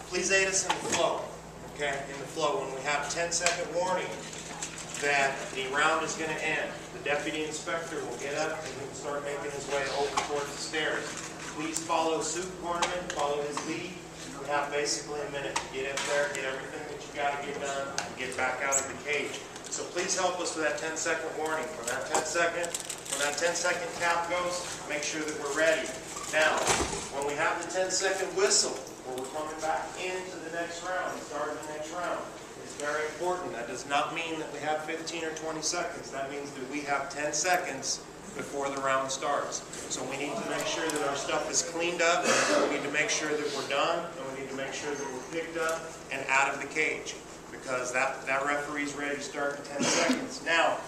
Please aid us in the flow. Okay, in the flow. When we have 10-second warning that the round is going to end, the deputy inspector will get up and he will start making his way over towards the stairs. Please follow suit, cornerman, follow his lead. You have basically a minute to get up there, get everything that you got to get done, and get back out of the cage. So please help us with that 10-second warning. When that 10-second count goes, make sure that we're ready. Now, when we have the 10-second whistle, where we're coming back into the next round, starting the next round, it's very important. That does not mean that we have 15 or 20 seconds. That means that we have 10 seconds before the round starts. So we need to make sure that our stuff is cleaned up, we need to make sure that we're done, and we need to make sure that we're picked up and out of the cage, because that referee's ready to start in 10 seconds. Now,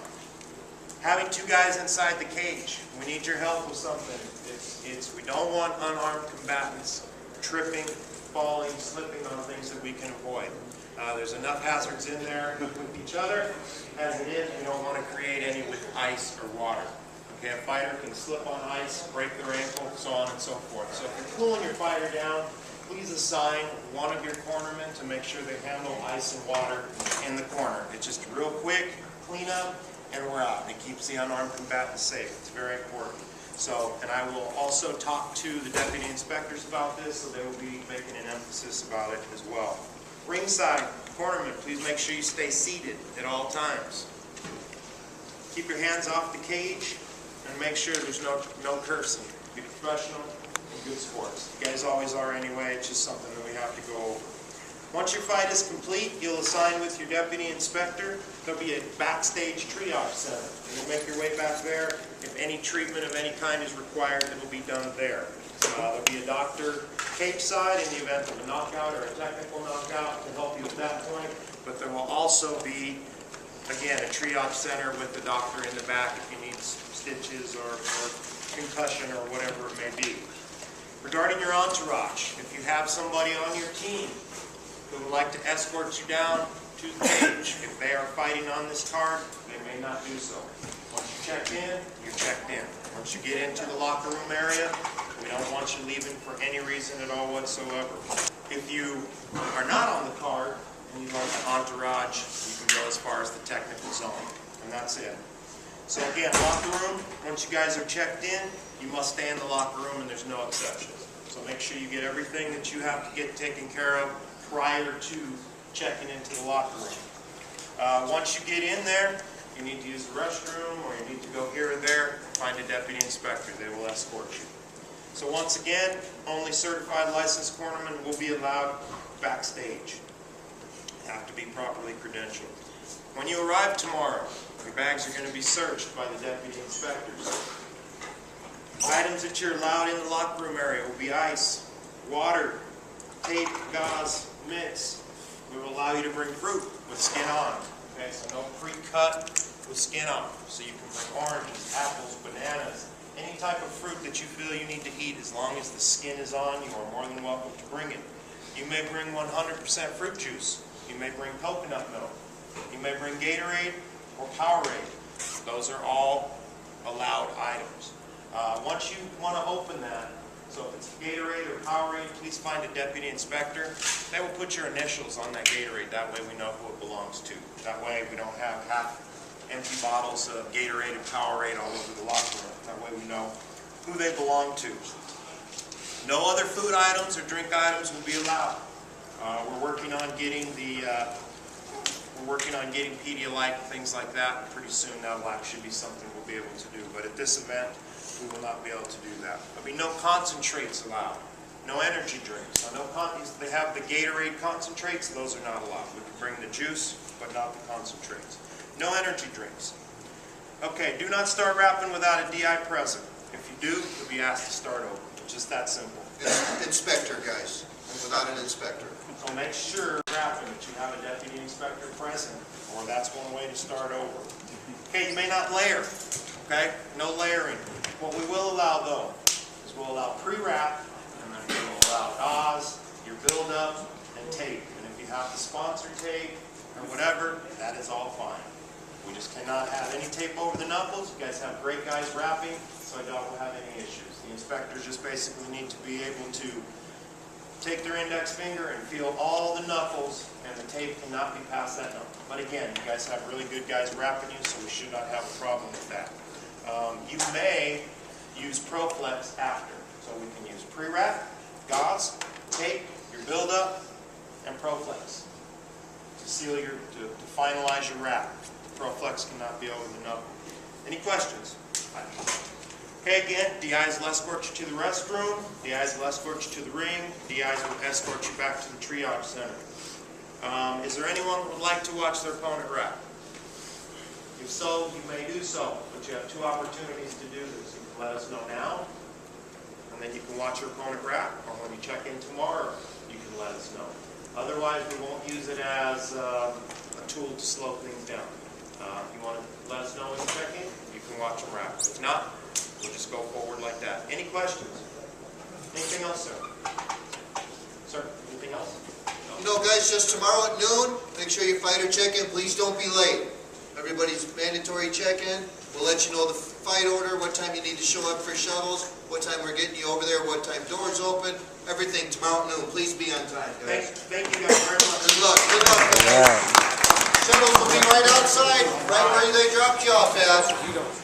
having two guys inside the cage, we need your help with something. We don't want unarmed combatants tripping, falling, slipping on things that we can avoid. There's enough hazards in there with each other. As it is, we don't want to create any with ice or water. Okay, a fighter can slip on ice, break their ankle, so on and so forth. So if you're cooling your fighter down, please assign one of your cornermen to make sure they handle ice and water in the corner. It's just a real quick cleanup, and we're out. It keeps the unarmed combatant safe. It's very important. So, and I will also talk to the deputy inspectors about this, so they will be making an emphasis about it as well. Ringside, cornerman, please make sure you stay seated at all times. Keep your hands off the cage, and make sure there's no cursing. Be professional and good sports. You guys always are anyway. It's just something that we have to go over. Once your fight is complete, you'll assign with your deputy inspector. There'll be a backstage triage center. You'll make your way back there. If any treatment of any kind is required, it'll be done there. There'll be a doctor cage side in the event of a knockout or a technical knockout to help you at that point. But there will also be, again, a triage center with the doctor in the back if you need stitches or concussion or whatever it may be. Regarding your entourage, if you have somebody on your team who would like to escort you down to the cage, if they are fighting on this card, they may not do so. Once you check in, you're checked in. Once you get into the locker room area, we don't want you leaving for any reason at all whatsoever. If you are not on the card and you want an entourage, you can go as far as the technical zone, and that's it. So again, locker room, once you guys are checked in, you must stay in the locker room, and there's no exceptions. So make sure you get everything that you have to get taken care of prior to checking into the locker room. Once you get in there, you need to use the restroom, or you need to go here or there, find a deputy inspector. They will escort you. So once again, only certified licensed cornermen will be allowed backstage. You have to be properly credentialed. When you arrive tomorrow, your bags are going to be searched by the deputy inspectors. Items that you're allowed in the locker room area will be ice, water, tape, gauze, mitts. We will allow you to bring fruit with skin on. Okay, so no pre-cut with skin on. So you can bring oranges, apples, bananas, any type of fruit that you feel you need to eat. As long as the skin is on, you are more than welcome to bring it. You may bring 100% fruit juice. You may bring coconut milk. You may bring Gatorade or Powerade. Those are all allowed items. Once you want to open that, so if it's Gatorade or Powerade, please find a deputy inspector. They will put your initials on that Gatorade. That way we know who it belongs to. That way we don't have half empty bottles of Gatorade and Powerade all over the locker room. That way we know who they belong to. No other food items or drink items will be allowed. We're working on getting Pedialyte and things like that. Pretty soon that will actually be something we'll be able to do. But at this event, we will not be able to do that. There'll be no concentrates allowed. No energy drinks. They have the Gatorade concentrates. Those are not allowed. We can bring the juice, but not the concentrates. No energy drinks. Okay, do not start rapping without a DI present. If you do, you'll be asked to start over. Just that simple. Inspector, guys. Without an inspector. So make sure rapping that you have a deputy inspector present, or that's one way to start over. Okay, you may not layer. Okay, no layering. What we will allow, though, is we'll allow pre-wrap, and then we will allow gauze, your build-up, and tape. And if you have the sponsor tape or whatever, that is all fine. We just cannot have any tape over the knuckles. You guys have great guys wrapping, so I don't have any issues. The inspectors just basically need to be able to take their index finger and feel all the knuckles, and the tape cannot be past that knuckle. But again, you guys have really good guys wrapping you, so we should not have a problem with that. You may use ProFlex after. So we can use pre-wrap, gauze, tape, your build-up, and ProFlex to seal your, to finalize your wrap. The ProFlex cannot be over the knuckle. Any questions? Okay, again, DIs will escort you to the restroom, DIs will escort you to the ring, DIs will escort you back to the triage center. Is there anyone who would like to watch their opponent wrap? If so, you may do so, but you have two opportunities to do this. You can let us know now, and then you can watch your opponent wrap, or when you check in tomorrow, you can let us know. Otherwise, we won't use it as a tool to slow things down. If you want to let us know when you check in, you can watch them wrap. If not, we'll just go forward like that. Any questions? Anything else, sir? Sir, anything else? You know, guys, just tomorrow at noon, make sure your fighter check-in. Please don't be late. Everybody's mandatory check-in. We'll let you know the fight order, what time you need to show up for shuttles, what time we're getting you over there, what time doors open, everything tomorrow at noon. Please be on time, guys. Thank you guys very much. Good luck. Good luck, guys. Shuttles will be right outside, right where they dropped you off at.